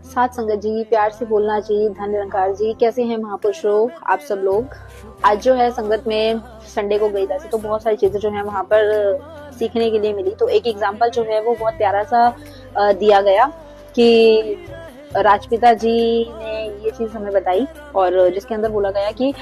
साथ संगत जी, प्यार से बोलना जी, धन निरंकार जी, कैसे हैं महापुरुषों आप सब लोग। आज जो है संगत में संडे को गई था तो बहुत सारी चीजें जो है वहां पर सीखने के लिए मिली। तो एक एग्जाम्पल जो है वो बहुत प्यारा सा दिया गया कि राजपिता जी ने ये चीज हमें बताई, और जिसके अंदर बोला गया कि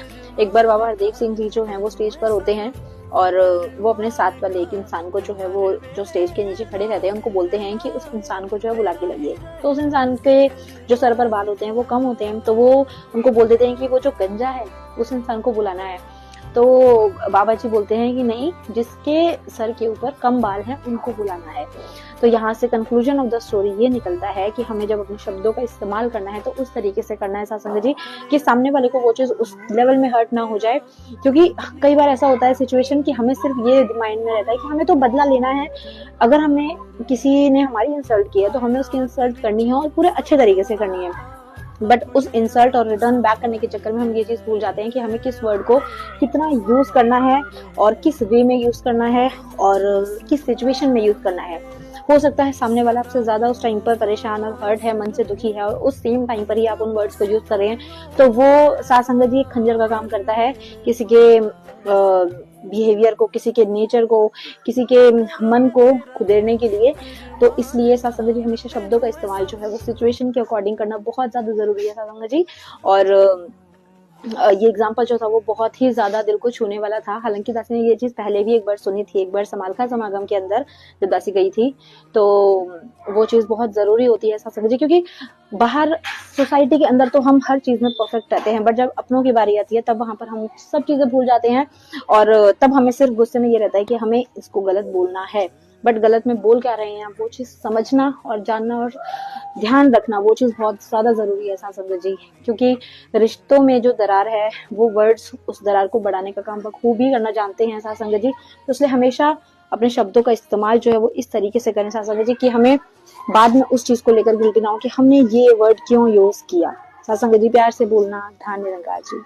एक बार बाबा हरदेव सिंह जी जो हैं वो स्टेज पर होते हैं और वो अपने साथ वाले एक इंसान को जो है वो जो स्टेज के नीचे खड़े रहते हैं उनको बोलते हैं कि उस इंसान को जो है बुला के लाइए। तो उस इंसान के जो सर पर बाल होते हैं वो कम होते हैं, तो वो उनको बोल देते हैं कि वो जो गंजा है उस इंसान को बुलाना है। तो बाबा जी बोलते हैं कि नहीं, जिसके सर के ऊपर कम बाल है उनको बुलाना है। तो यहाँ से कंक्लूजन ऑफ द स्टोरी ये निकलता है कि हमें जब अपने शब्दों का इस्तेमाल करना है तो उस तरीके से करना है सत्संग जी कि सामने वाले को वो चीज उस लेवल में हर्ट ना हो जाए। क्योंकि कई बार ऐसा होता है सिचुएशन कि हमें सिर्फ ये माइंड में रहता है कि हमें तो बदला लेना है। अगर हमें किसी ने हमारी इंसल्ट की है तो हमें उसकी इंसल्ट करनी है और पूरे अच्छे तरीके से करनी है। बट उस इंसल्ट और रिटर्न बैक करने के चक्कर में हम ये चीज भूल जाते हैं कि हमें किस वर्ड को कितना यूज करना है और किस वे में यूज करना है और किस सिचुएशन में यूज करना है। हो सकता है सामने वाला आपसे ज्यादा उस टाइम पर परेशान और हर्ट है, मन से दुखी है, और उस सेम टाइम पर ही आप उन वर्ड्स को यूज कर रहे हैं, तो वो सासंगत जी एक खंजर का काम करता है किसी के बिहेवियर को, किसी के नेचर को, किसी के मन को खुदेरने के लिए। तो इसलिए सासंगत जी हमेशा शब्दों का इस्तेमाल जो है वो सिचुएशन के अकॉर्डिंग करना बहुत ज्यादा जरूरी है सासंगत जी। और ये एग्जाम्पल जो था वो बहुत ही ज्यादा दिल को छूने वाला था। हालांकि दासी ने ये चीज पहले भी एक बार सुनी थी, एक बार समालखा समागम के अंदर जब दासी गई थी, तो वो चीज बहुत जरूरी होती है ऐसा समझिए। क्योंकि बाहर सोसाइटी के अंदर तो हम हर चीज में परफेक्ट रहते हैं, बट जब अपनों की बारी आती है तब वहां पर हम सब चीजें भूल जाते हैं और तब हमें सिर्फ गुस्से में ये रहता है कि हमें इसको गलत बोलना है। बट गलत में बोल क्या रहे हैं वो चीज समझना और जानना और ध्यान रखना, वो चीज बहुत ज्यादा जरूरी है सासंगत जी। क्योंकि रिश्तों में जो दरार है वो वर्ड्स उस दरार को बढ़ाने का काम बखूबी करना जानते हैं सासंगत जी। तो इसलिए हमेशा अपने शब्दों का इस्तेमाल जो है वो इस तरीके से करें सासंगत जी कि हमें बाद में उस चीज को लेकर गिल्टी ना हो कि हमने ये वर्ड क्यों यूज किया। सासंगत जी प्यार से बोलना, ध्यान निरंकार जी।